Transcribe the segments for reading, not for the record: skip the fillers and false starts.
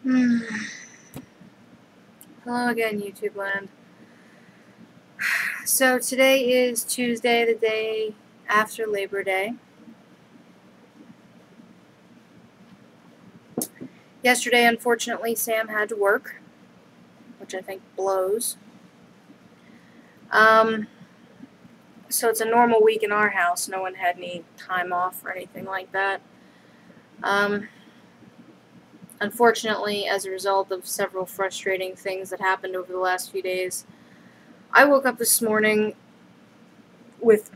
Hello again, YouTube land. So today is Tuesday, the day after Labor Day. Yesterday, unfortunately, Sam had to work, which I think blows. So it's a normal week in our house. No one had any time off or anything like that. Unfortunately, as a result of several frustrating things that happened over the last few days, I woke up this morning with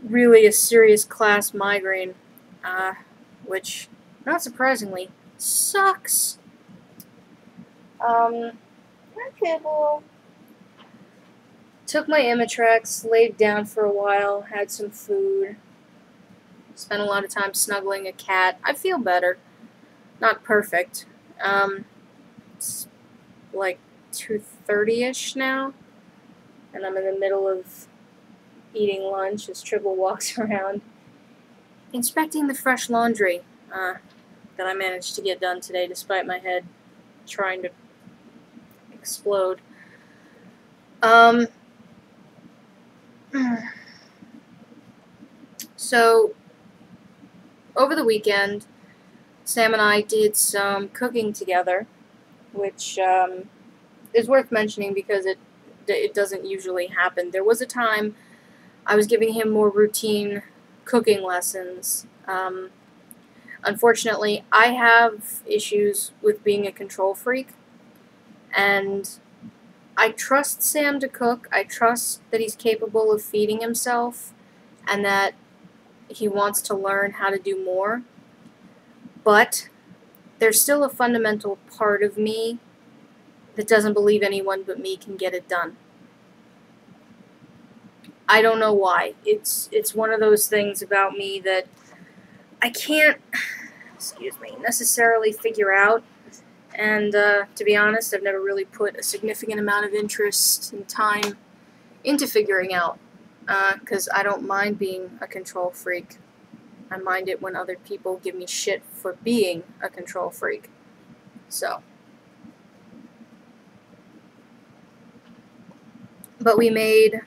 really a serious class migraine, which, not surprisingly, sucks. Okay, took my Imitrex, laid down for a while, had some food, spent a lot of time snuggling a cat. I feel better. Not perfect. It's like 2:30-ish now, and I'm in the middle of eating lunch as Tribble walks around inspecting the fresh laundry that I managed to get done today despite my head trying to explode. So, over the weekend, Sam and I did some cooking together, which is worth mentioning because it doesn't usually happen. There was a time I was giving him more routine cooking lessons. Unfortunately, I have issues with being a control freak, and I trust Sam to cook. I trust that he's capable of feeding himself and that he wants to learn how to do more. But there's still a fundamental part of me that doesn't believe anyone but me can get it done. I don't know why. It's one of those things about me that I can't, necessarily figure out. And to be honest, I've never really put a significant amount of interest and time into figuring out, because I don't mind being a control freak. I mind it when other people give me shit for being a control freak. So. But we made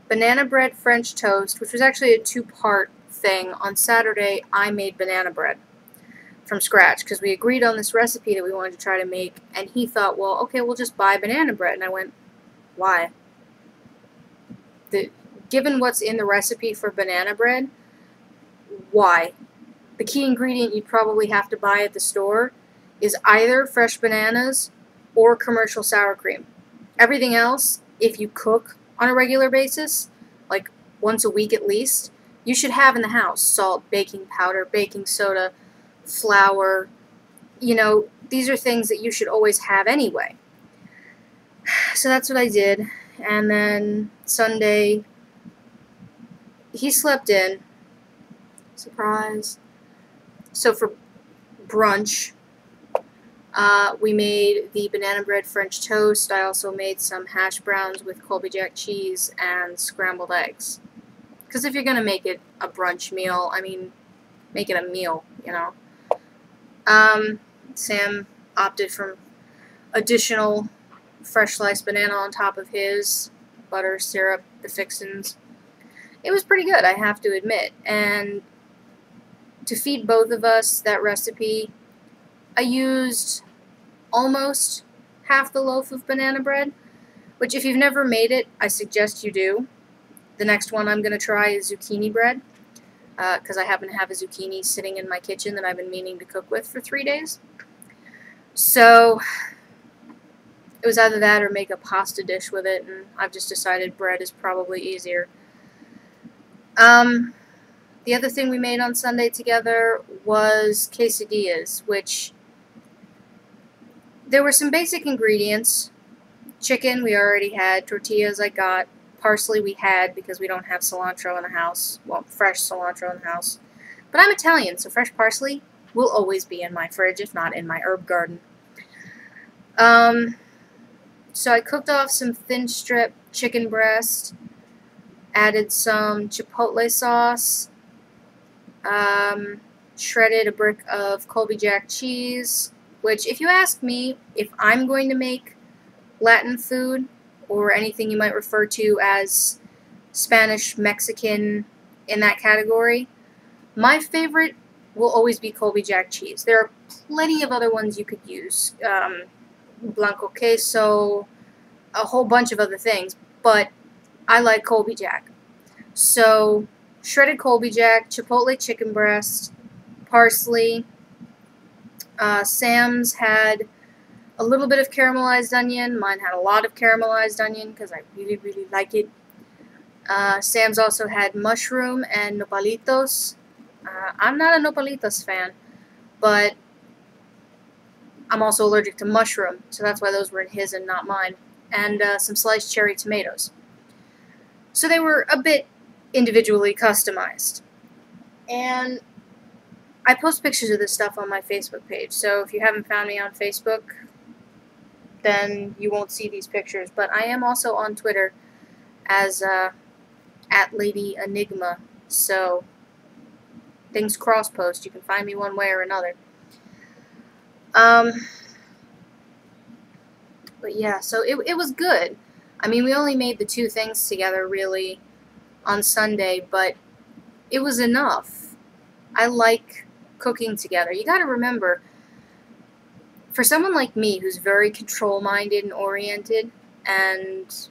banana bread French toast, which was actually a two-part thing. On Saturday, I made banana bread from scratch because we agreed on this recipe that we wanted to try to make, and he thought, well, okay, we'll just buy banana bread. And I went, why? Given what's in the recipe for banana bread, why? The key ingredient you'd probably have to buy at the store is either fresh bananas or commercial sour cream. Everything else, if you cook on a regular basis, like once a week at least, you should have in the house. Salt, baking powder, baking soda, flour. These are things that you should always have anyway. So that's what I did. And then Sunday, he slept in. Surprise. So for brunch, we made the banana bread French toast. I also made some hash browns with Colby Jack cheese and scrambled eggs. Because if you're going to make it a brunch meal, make it a meal, Sam opted for additional fresh sliced banana on top of his, butter, syrup, the fixins. It was pretty good, I have to admit. And to feed both of us that recipe, I used almost half the loaf of banana bread, which if you've never made it, I suggest you do. The next one I'm going to try is zucchini bread, because I happen to have a zucchini sitting in my kitchen that I've been meaning to cook with for 3 days. So it was either that or make a pasta dish with it, and I've just decided bread is probably easier. The other thing we made on Sunday together was quesadillas, which there were some basic ingredients. Chicken we already had, tortillas I got, parsley we had because we don't have cilantro in the house, well, fresh cilantro in the house. But I'm Italian, so fresh parsley will always be in my fridge, if not in my herb garden. So I cooked off some thin strip chicken breast, added some chipotle sauce, shredded a brick of Colby Jack cheese, which, if you ask me, if I'm going to make Latin food, or anything you might refer to as Spanish, Mexican, in that category, my favorite will always be Colby Jack cheese. There are plenty of other ones you could use. Blanco queso, a whole bunch of other things, but I like Colby Jack. So, shredded Colby Jack, chipotle chicken breast, parsley. Sam's had a little bit of caramelized onion. Mine had a lot of caramelized onion because I really, really like it. Sam's also had mushroom and nopalitos. I'm not a nopalitos fan, but I'm also allergic to mushroom, so that's why those were in his and not mine. And some sliced cherry tomatoes. So they were a bit individually customized. And I post pictures of this stuff on my Facebook page, so if you haven't found me on Facebook, then you won't see these pictures. But I am also on Twitter as @LadyEnigma, so things cross-post. You can find me one way or another. But yeah, so it was good. I mean, we only made the 2 things together, really, on Sunday, but it was enough. I like cooking together. You gotta remember, for someone like me who's very control-minded and oriented, and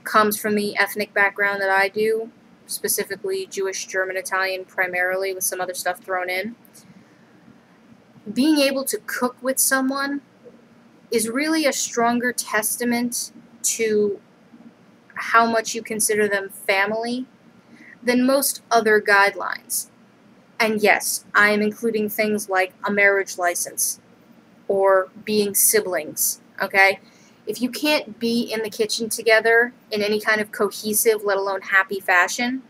comes from the ethnic background that I do, specifically Jewish, German, Italian primarily, with some other stuff thrown in, being able to cook with someone is really a stronger testament to how much you consider them family than most other guidelines. And yes, I am including things like a marriage license or being siblings, okay? If you can't be in the kitchen together in any kind of cohesive, let alone happy fashion,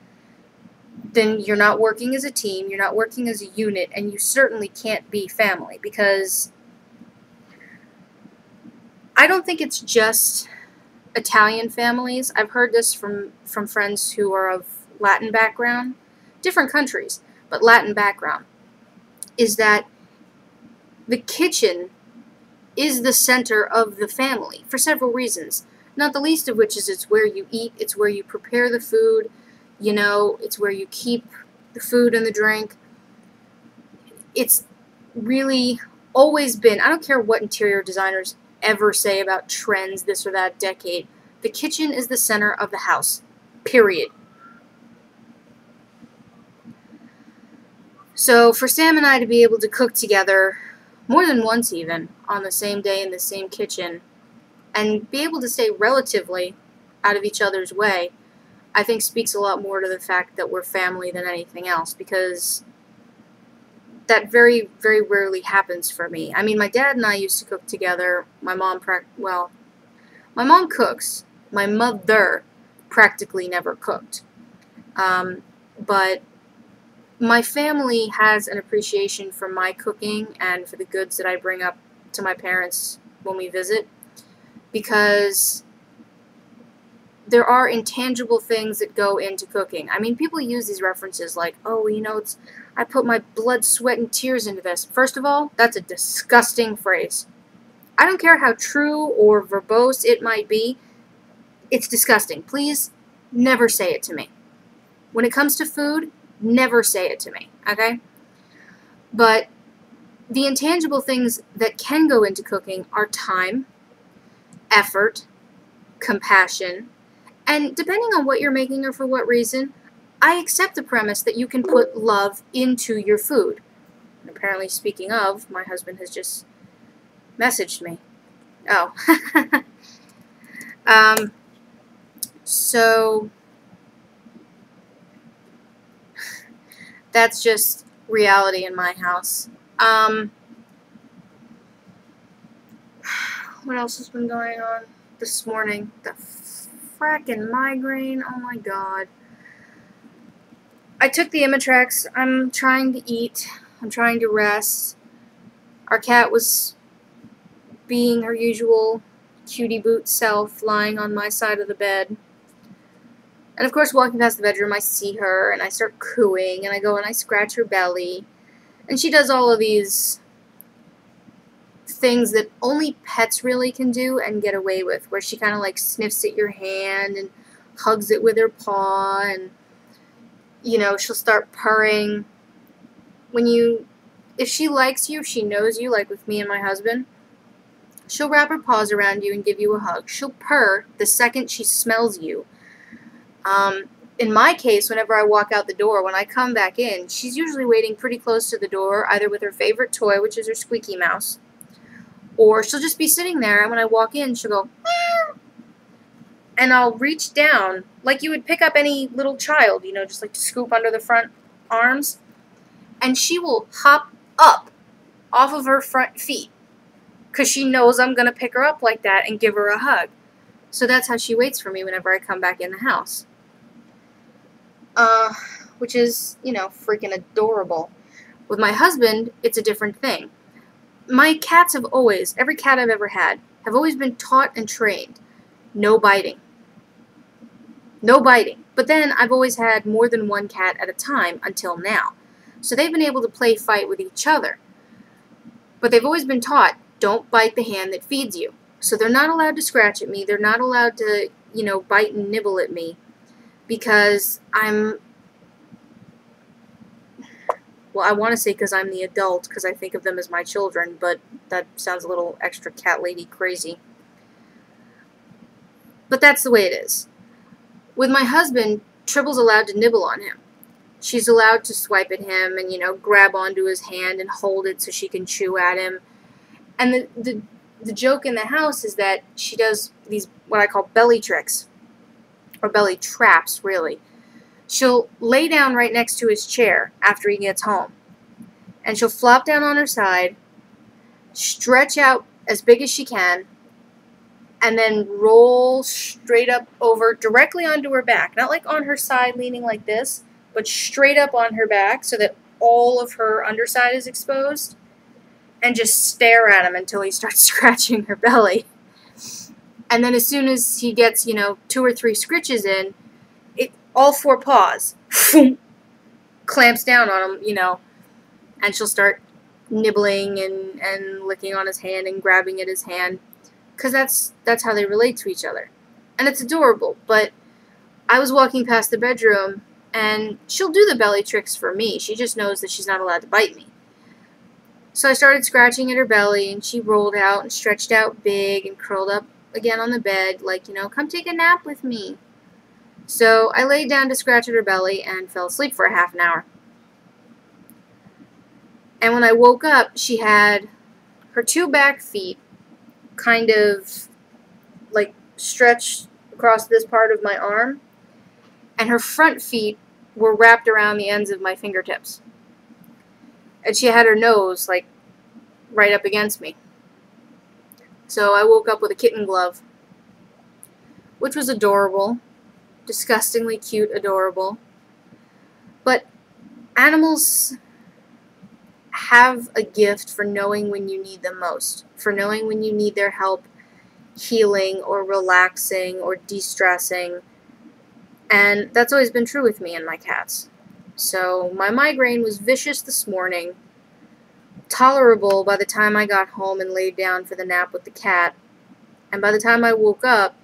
then you're not working as a team, you're not working as a unit, and you certainly can't be family, because I don't think it's just Italian families. I've heard this from friends who are of Latin background, different countries, but Latin background, is that the kitchen is the center of the family for several reasons, not the least of which is it's where you eat, it's where you prepare the food, you know, it's where you keep the food and the drink. It's really always been, I don't care what interior designers ever say about trends this or that decade, the kitchen is the center of the house, period. So for Sam and I to be able to cook together, more than once even, on the same day in the same kitchen, and be able to stay relatively out of each other's way, I think speaks a lot more to the fact that we're family than anything else, because that very, very rarely happens for me. I mean, my dad and I used to cook together. My mom cooks. My mother practically never cooked. But my family has an appreciation for my cooking and for the goods that I bring up to my parents when we visit, because there are intangible things that go into cooking. I mean, people use these references like, oh, you know, I put my blood, sweat, and tears into this. First of all, that's a disgusting phrase. I don't care how true or verbose it might be. It's disgusting. Please never say it to me. When it comes to food, never say it to me, okay? But the intangible things that can go into cooking are time, effort, compassion, and depending on what you're making or for what reason, I accept the premise that you can put love into your food. And apparently, speaking of, my husband has just messaged me. Oh. So that's just reality in my house. What else has been going on this morning? The frackin' migraine. Oh my god. I took the Imitrex. I'm trying to eat. I'm trying to rest. Our cat was being her usual cutie boot self, lying on my side of the bed. And of course, walking past the bedroom, I see her, and I start cooing, and I go and I scratch her belly. And she does all of these things that only pets really can do and get away with, where she kind of like sniffs at your hand and hugs it with her paw, and you know, she'll start purring. If she likes you, if she knows you, like with me and my husband, she'll wrap her paws around you and give you a hug. She'll purr the second she smells you. In my case, whenever I walk out the door, when I come back in, she's usually waiting pretty close to the door, either with her favorite toy, which is her squeaky mouse, or she'll just be sitting there, and when I walk in, she'll go, meow, and I'll reach down, like you would pick up any little child, you know, just like to scoop under the front arms, and she will hop up off of her front feet, because she knows I'm going to pick her up like that and give her a hug. So that's how she waits for me whenever I come back in the house. Which is, you know, freaking adorable. With my husband, it's a different thing. My cats have always, every cat I've ever had, have always been taught and trained. No biting. No biting. But then I've always had more than one cat at a time until now. So they've been able to play fight with each other. But they've always been taught, don't bite the hand that feeds you. So they're not allowed to scratch at me. They're not allowed to, you know, bite and nibble at me. Because I want to say because I'm the adult, because I think of them as my children, but that sounds a little extra cat lady crazy. But that's the way it is. With my husband, Tribble's allowed to nibble on him. She's allowed to swipe at him and, you know, grab onto his hand and hold it so she can chew at him. And the joke in the house is that she does these, what I call belly tricks. Or belly traps, really. She'll lay down right next to his chair after he gets home. And she'll flop down on her side, stretch out as big as she can, and then roll straight up over directly onto her back. Not like on her side leaning like this, but straight up on her back so that all of her underside is exposed. And just stare at him until he starts scratching her belly. And then as soon as he gets, you know, 2 or 3 scritches in, all 4 paws clamps down on him, you know, and she'll start nibbling and licking on his hand and grabbing at his hand, because that's how they relate to each other. And it's adorable, but I was walking past the bedroom, and she'll do the belly tricks for me. She just knows that she's not allowed to bite me. So I started scratching at her belly, and she rolled out and stretched out big and curled up again on the bed, like, you know, come take a nap with me. So I laid down to scratch at her belly and fell asleep for a half an hour. And when I woke up, she had her 2 back feet kind of like stretched across this part of my arm, and her front feet were wrapped around the ends of my fingertips. And she had her nose like right up against me. So I woke up with a kitten glove, which was adorable, disgustingly cute, adorable. But animals have a gift for knowing when you need them most, for knowing when you need their help healing or relaxing or de-stressing. And that's always been true with me and my cats. So my migraine was vicious this morning, tolerable by the time I got home and laid down for the nap with the cat, and by the time I woke up,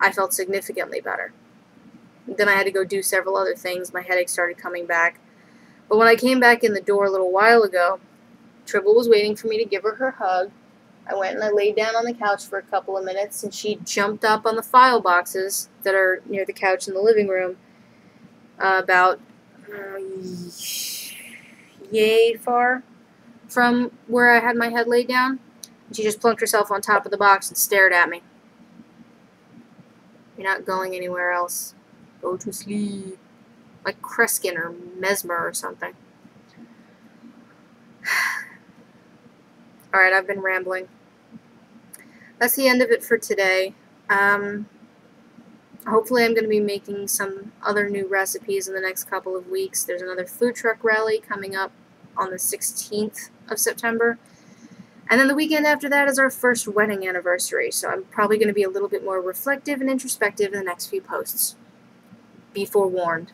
I felt significantly better. Then I had to go do several other things. My headache started coming back. But when I came back in the door a little while ago, Tribble was waiting for me to give her her hug. I went and I laid down on the couch for a couple of minutes, and she jumped up on the file boxes that are near the couch in the living room, about yay far from where I had my head laid down. And she just plunked herself on top of the box and stared at me. You're not going anywhere else. Go to sleep. Like Kreskin or Mesmer or something. Alright, I've been rambling. That's the end of it for today. Hopefully I'm going to be making some other new recipes in the next couple of weeks. There's another food truck rally coming up on the 16th of September. And then the weekend after that is our first wedding anniversary, so I'm probably going to be a little bit more reflective and introspective in the next few posts. Be forewarned.